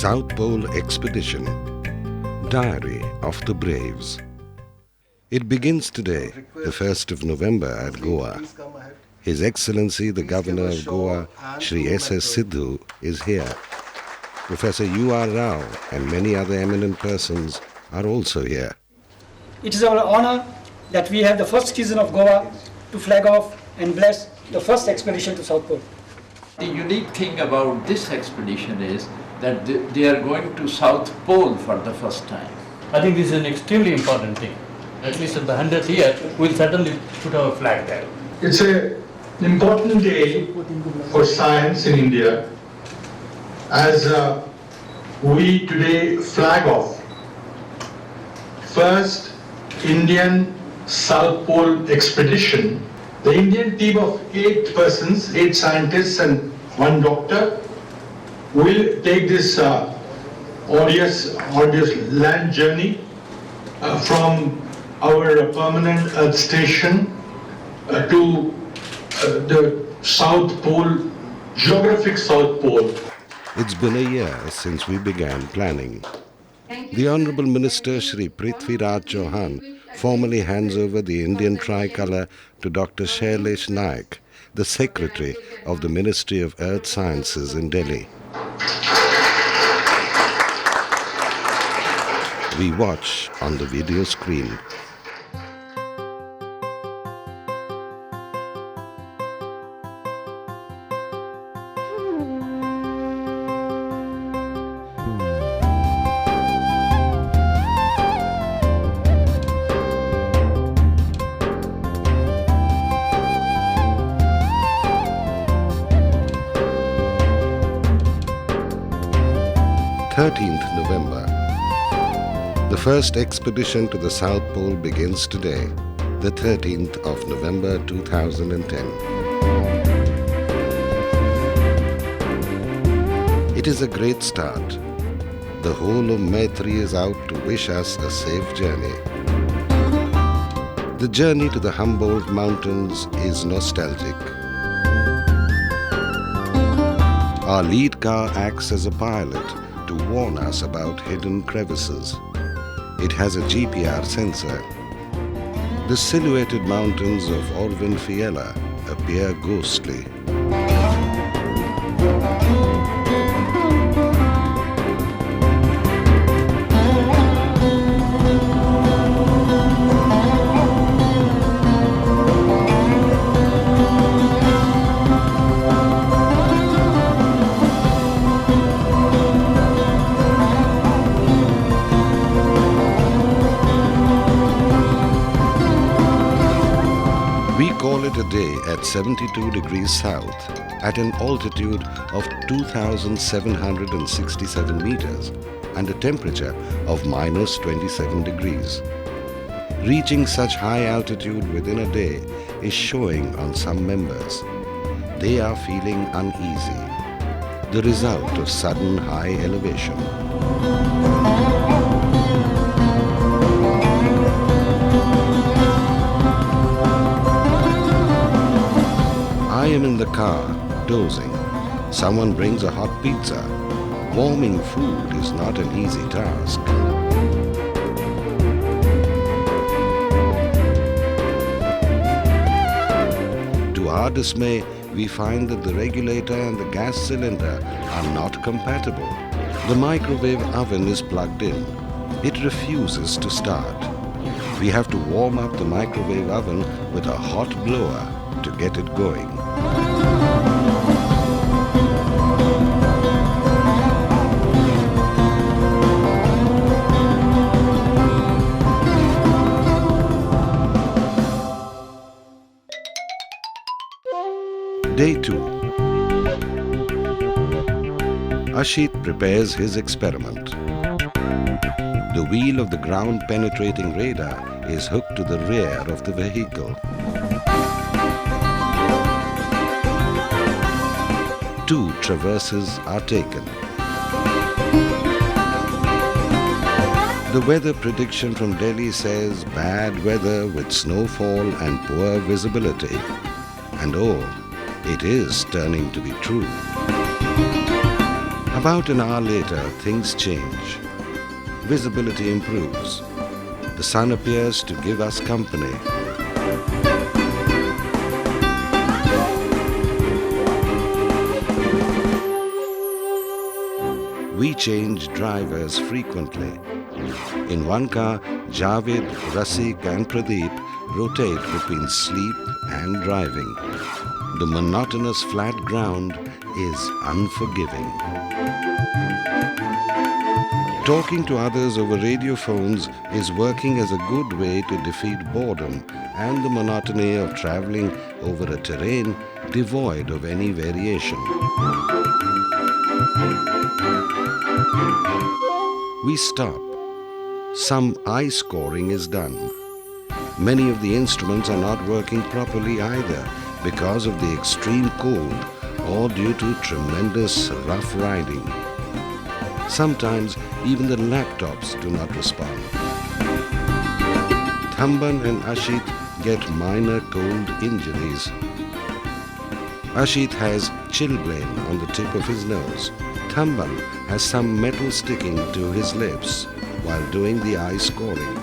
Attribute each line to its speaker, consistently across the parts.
Speaker 1: South Pole Expedition, Diary of the Braves. It begins today, the 1st of November at Goa. His Excellency the Governor of Goa, Shri S.S. Sidhu, is here. Professor U.R. Rao and many other eminent persons are also here.
Speaker 2: It is our honor that we have the first citizen of Goa to flag off and bless the first expedition to South Pole.
Speaker 3: The unique thing about this expedition is that they are going to South Pole for the first time.
Speaker 4: I think this is an extremely important thing. At least at the 100th year, we'll certainly put our flag there.
Speaker 5: It's an important day for science in India as we today flag off first Indian South Pole expedition. The Indian team of 8 persons, 8 scientists and 1 doctor will take this arduous land journey from our permanent Earth station to the South Pole, geographic South Pole.
Speaker 1: It's been a year since we began planning. The Honourable Minister Shri Prithviraj Chauhan formally hands over the Indian tricolour to Dr. Shailesh Naik, the Secretary of the Ministry of Earth Sciences in Delhi. We watch on the video screen. November. The first expedition to the South Pole begins today, the 13th of November 2010. It is a great start. The whole of Maitri is out to wish us a safe journey. The journey to the Humboldt Mountains is nostalgic. Our lead car acts as a pilot to warn us about hidden crevices. It has a GPR sensor. The silhouetted mountains of Orvin Fiella appear ghostly. Call it a day at 72 degrees south at an altitude of 2,767 meters and a temperature of minus 27 degrees. Reaching such high altitude within a day is showing on some members. They are feeling uneasy, the result of sudden high elevation. I am in the car, dozing. Someone brings a hot pizza. Warming food is not an easy task. To our dismay, we find that the regulator and the gas cylinder are not compatible. The microwave oven is plugged in. It refuses to start. We have to warm up the microwave oven with a hot blower to get it going. Day 2. Ashit prepares his experiment. The wheel of the ground-penetrating radar is hooked to the rear of the vehicle. 2 traverses are taken. The weather prediction from Delhi says bad weather with snowfall and poor visibility. And oh, it is turning to be true. About an hour later, things change. Visibility improves. The sun appears to give us company. We change drivers frequently. In one car, Javed, Rasik and Pradeep rotate between sleep and driving. The monotonous flat ground is unforgiving. Talking to others over radio phones is working as a good way to defeat boredom and the monotony of traveling over a terrain devoid of any variation. We stop. Some eye scoring is done. Many of the instruments are not working properly either because of the extreme cold or due to tremendous rough riding. Sometimes even the laptops do not respond. Thamban and Ashit get minor cold injuries. Ashit has chilblain on the tip of his nose. Thamban has some metal sticking to his lips while doing the eye scoring.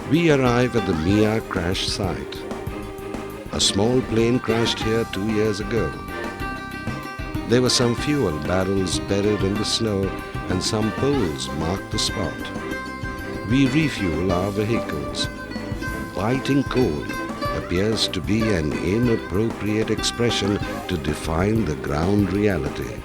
Speaker 1: We arrive at the Mia crash site. A small plane crashed here 2 years ago. There were some fuel barrels buried in the snow and some poles marked the spot. We refuel our vehicles. Biting cold appears to be an inappropriate expression to define the ground reality.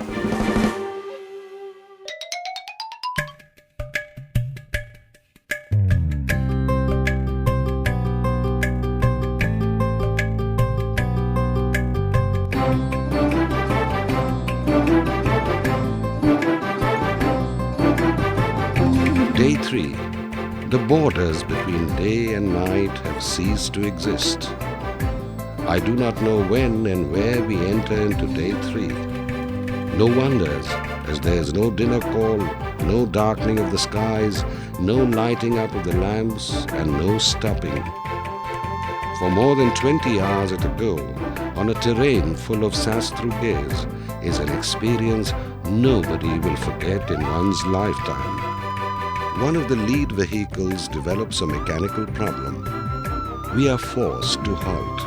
Speaker 1: Day 3. The borders between day and night have ceased to exist. I do not know when and where we enter into day 3. No wonders, as there is no dinner call, no darkening of the skies, no lighting up of the lamps, and no stopping. For more than 20 hours at a go, on a terrain full of Sastru gaze, is an experience nobody will forget in one's lifetime. One of the lead vehicles develops a mechanical problem. We are forced to halt.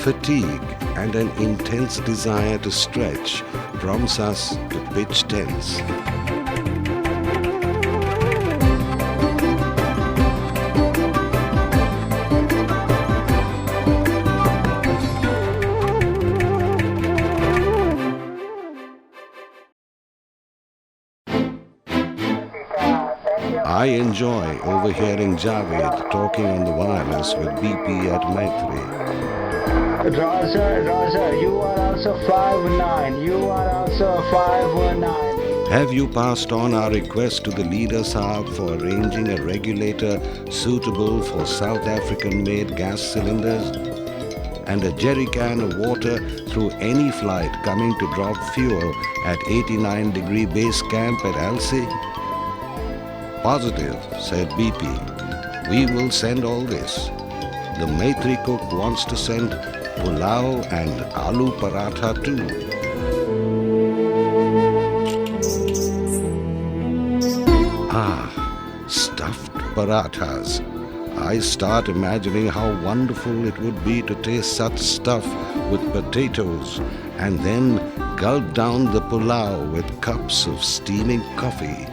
Speaker 1: Fatigue and an intense desire to stretch prompts us to pitch tents. I enjoy overhearing Javed talking on the wireless with BP at Maitri.
Speaker 6: Roger, you are also 5'9". You are also 5'9".
Speaker 1: Have you passed on our request to the leader Saab for arranging a regulator suitable for South African-made gas cylinders? And a jerry can of water through any flight coming to drop fuel at 89-degree base camp at Alsi? Positive, said BP. We will send all this. The Maitri cook wants to send pulao and aloo paratha too. Ah, stuffed parathas. I start imagining how wonderful it would be to taste such stuff with potatoes and then gulp down the pulao with cups of steaming coffee.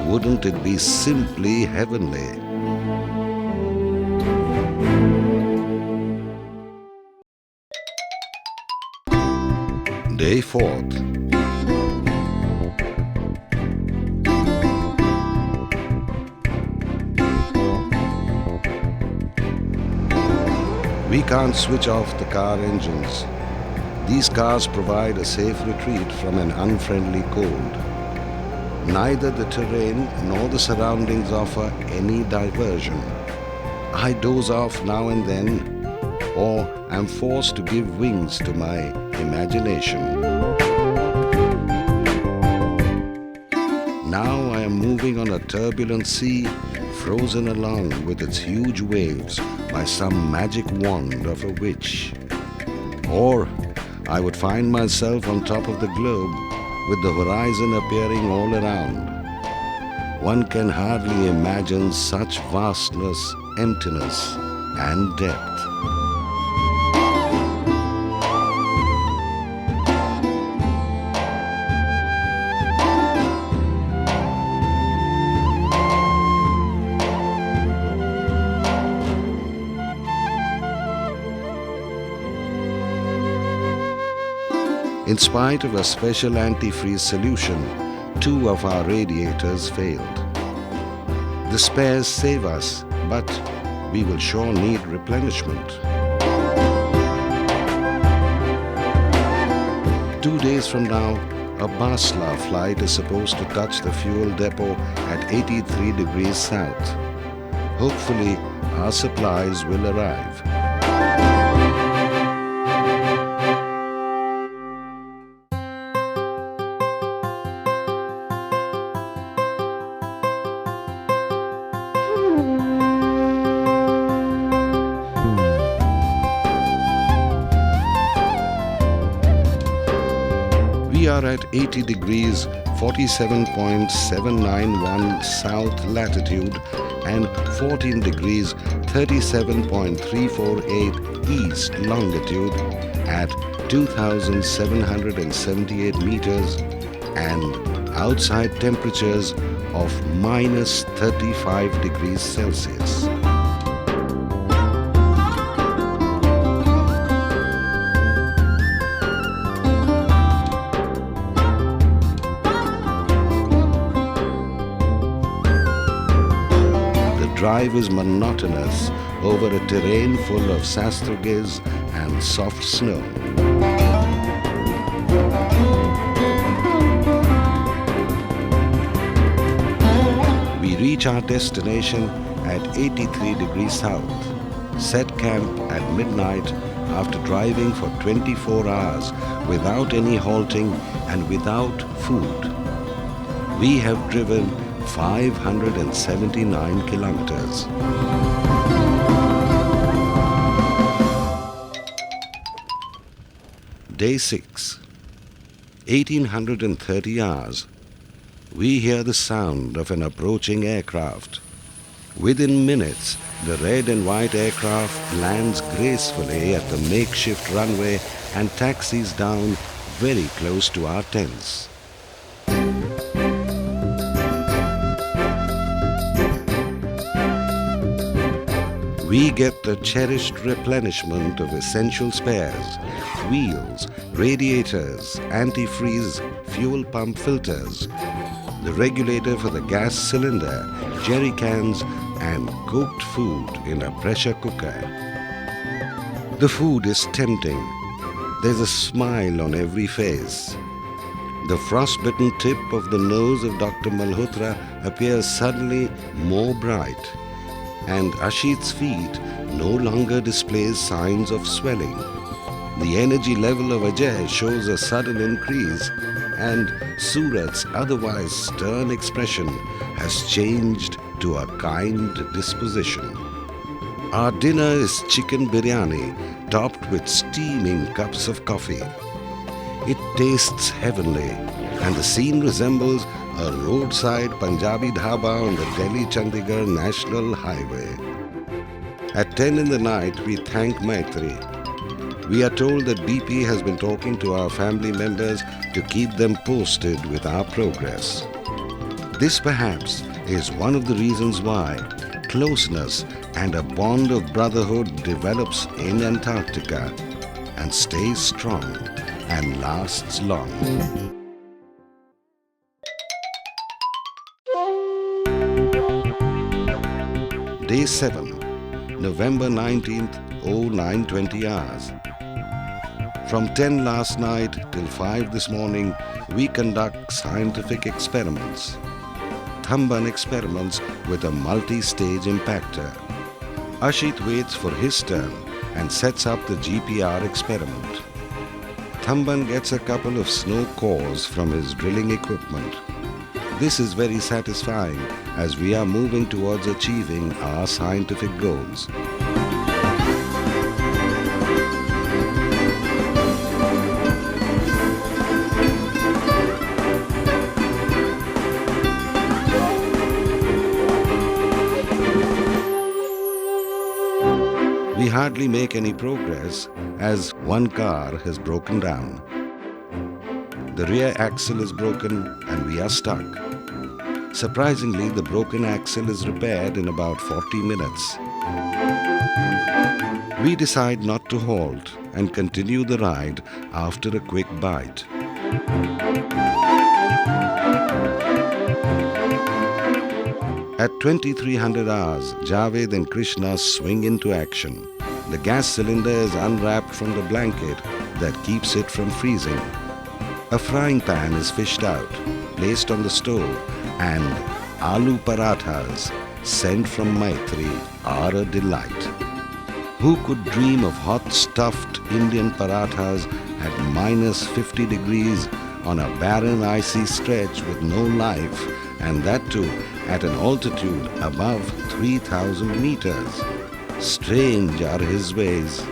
Speaker 1: Wouldn't it be simply heavenly? Day 4th. We can't switch off the car engines. These cars provide a safe retreat from an unfriendly cold. Neither the terrain nor the surroundings offer any diversion. I doze off now and then, or am forced to give wings to my imagination. Now I am moving on a turbulent sea, frozen along with its huge waves by some magic wand of a witch. Or I would find myself on top of the globe with the horizon appearing all around. One can hardly imagine such vastness, emptiness, and depth. In spite of a special antifreeze solution, 2 of our radiators failed. The spares save us, but we will sure need replenishment. 2 days from now, a Basla flight is supposed to touch the fuel depot at 83 degrees south. Hopefully, our supplies will arrive. We are at 80 degrees 47.791 south latitude and 14 degrees 37.348 east longitude at 2,778 meters and outside temperatures of minus 35 degrees Celsius. The drive is monotonous over a terrain full of sastruges and soft snow. We reach our destination at 83 degrees south, set camp at midnight after driving for 24 hours without any halting and without food. We have driven 579 kilometers. Day 6, 1830 hours. We hear the sound of an approaching aircraft. Within minutes, the red and white aircraft lands gracefully at the makeshift runway and taxis down very close to our tents. We get the cherished replenishment of essential spares, wheels, radiators, antifreeze, fuel pump filters, the regulator for the gas cylinder, jerry cans, and cooked food in a pressure cooker. The food is tempting. There's a smile on every face. The frostbitten tip of the nose of Dr. Malhotra appears suddenly more bright, and Ashit's feet no longer displays signs of swelling. The energy level of Ajay shows a sudden increase, and Surat's otherwise stern expression has changed to a kind disposition. Our dinner is chicken biryani topped with steaming cups of coffee. It tastes heavenly, and the scene resembles a roadside Punjabi dhaba on the Delhi-Chandigarh National Highway. At 10 in the night, we thank Maitri. We are told that BP has been talking to our family members to keep them posted with our progress. This perhaps is one of the reasons why closeness and a bond of brotherhood develops in Antarctica and stays strong and lasts long. Day 7, November 19th, 0920 hours. From 10 last night till 5 this morning, we conduct scientific experiments. Thamban experiments with a multi-stage impactor. Ashit waits for his turn and sets up the GPR experiment. Thamban gets a couple of snow cores from his drilling equipment. This is very satisfying as we are moving towards achieving our scientific goals. We hardly make any progress as one car has broken down. The rear axle is broken and we are stuck. Surprisingly, the broken axle is repaired in about 40 minutes. We decide not to halt and continue the ride after a quick bite. At 2300 hours, Javed and Krishna swing into action. The gas cylinder is unwrapped from the blanket that keeps it from freezing. A frying pan is fished out, placed on the stove, and aloo parathas sent from Maitri are a delight. Who could dream of hot stuffed Indian parathas at -50 degrees on a barren icy stretch with no life, and that too at an altitude above 3,000 meters? Strange are his ways.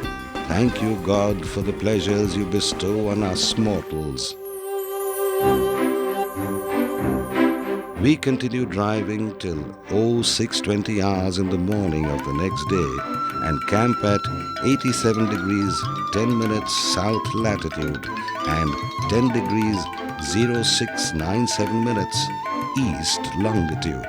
Speaker 1: Thank you, God, for the pleasures you bestow on us mortals. We continue driving till 6:20 hours in the morning of the next day and camp at 87 degrees 10 minutes south latitude and 10 degrees 0697 minutes east longitude.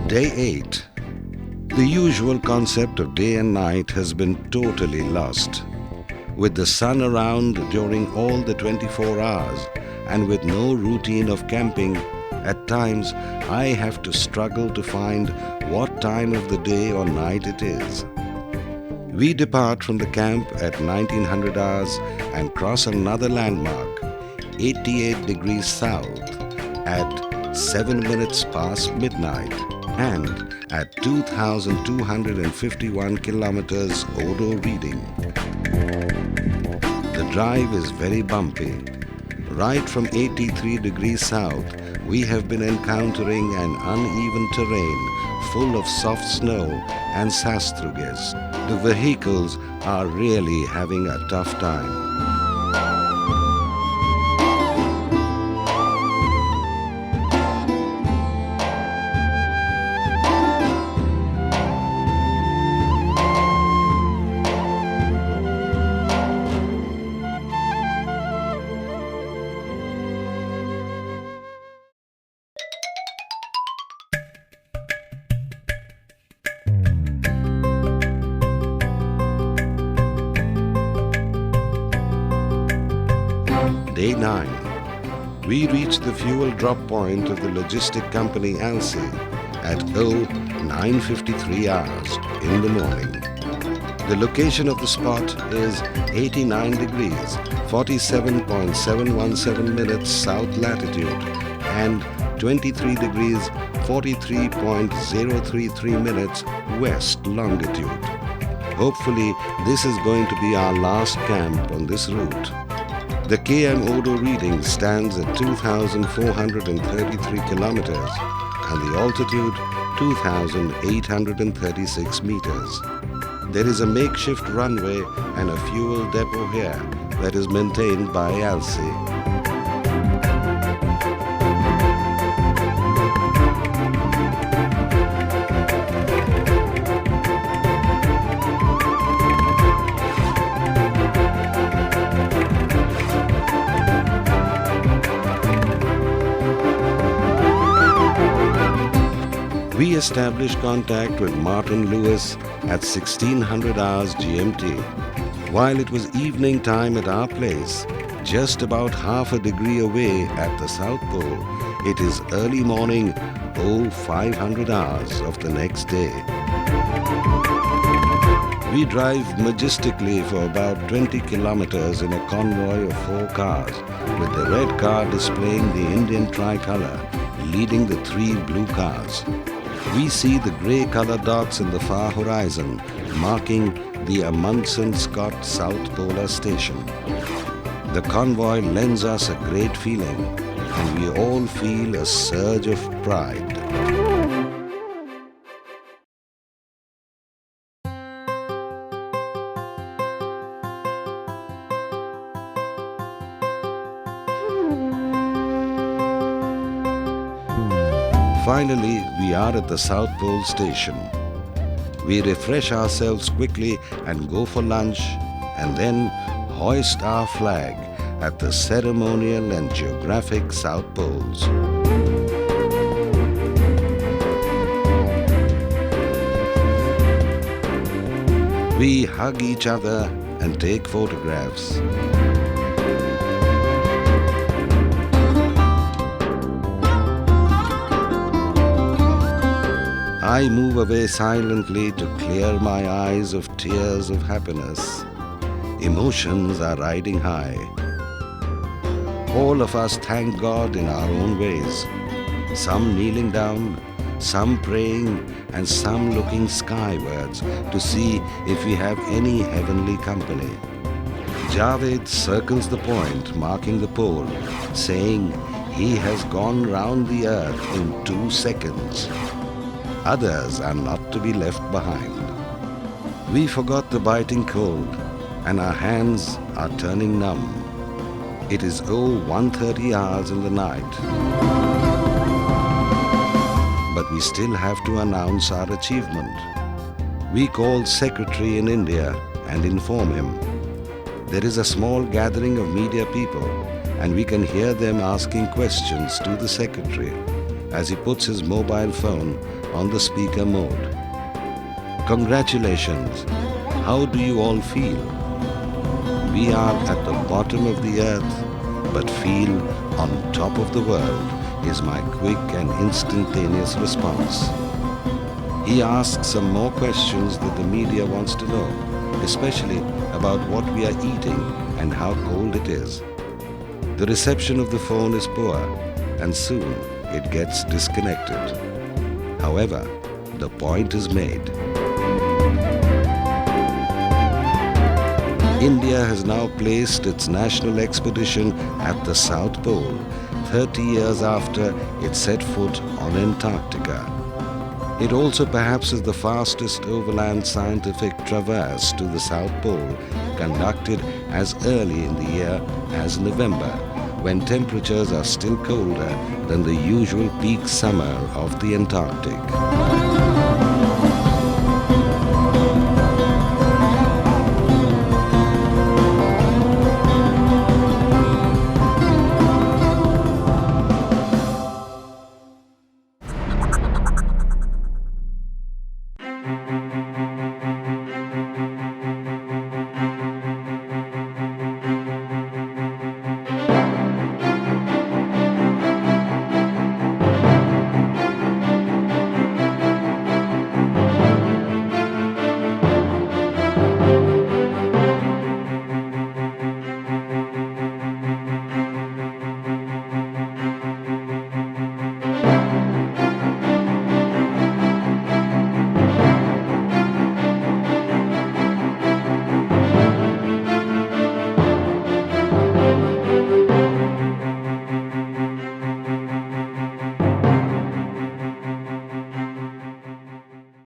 Speaker 1: Day 8. The usual concept of day and night has been totally lost. With the sun around during all the 24 hours and with no routine of camping, at times I have to struggle to find what time of the day or night it is. We depart from the camp at 1900 hours and cross another landmark, 88 degrees south, at 7 minutes past midnight and at 2,251 kilometers odo reading. The drive is very bumpy. Right from 83 degrees south, we have been encountering an uneven terrain full of soft snow and sastruges. The vehicles are really having a tough time. Day 9. We reach the fuel drop point of the logistic company ALSI at 9:53 hours in the morning. The location of the spot is 89 degrees 47.717 minutes south latitude and 23 degrees 43.033 minutes west longitude. Hopefully, this is going to be our last camp on this route. The KM Odo reading stands at 2,433 kilometers and the altitude 2,836 meters. There is a makeshift runway and a fuel depot here that is maintained by ALSI. We established contact with Martin Lewis at 1600 hours GMT. While it was evening time at our place, just about half a degree away at the South Pole, it is early morning 500 hours of the next day. We drive majestically for about 20 kilometers in a convoy of 4 cars, with the red car displaying the Indian tricolour, leading the 3 blue cars. We see the grey-colour dots in the far horizon, marking the Amundsen Scott South Polar Station. The convoy lends us a great feeling, and we all feel a surge of pride. Finally, we are at the South Pole Station. We refresh ourselves quickly and go for lunch, and then hoist our flag at the ceremonial and geographic South Poles. We hug each other and take photographs. I move away silently to clear my eyes of tears of happiness. Emotions are riding high. All of us thank God in our own ways. Some kneeling down, some praying, and some looking skywards to see if we have any heavenly company. Javed circles the point, marking the pole, saying he has gone round the earth in 2 seconds. Others are not to be left behind. We forgot the biting cold, and our hands are turning numb. It is 1:30 hours in the night. But we still have to announce our achievement. We call Secretary in India and inform him. There is a small gathering of media people, and we can hear them asking questions to the Secretary as he puts his mobile phone on the speaker mode. Congratulations! How do you all feel? We are at the bottom of the earth, but feel on top of the world, is my quick and instantaneous response. He asks some more questions that the media wants to know, especially about what we are eating and how cold it is. The reception of the phone is poor, and soon it gets disconnected. However, the point is made. India has now placed its national expedition at the South Pole, 30 years after it set foot on Antarctica. It also perhaps is the fastest overland scientific traverse to the South Pole, conducted as early in the year as November, when temperatures are still colder than the usual peak summer of the Antarctic.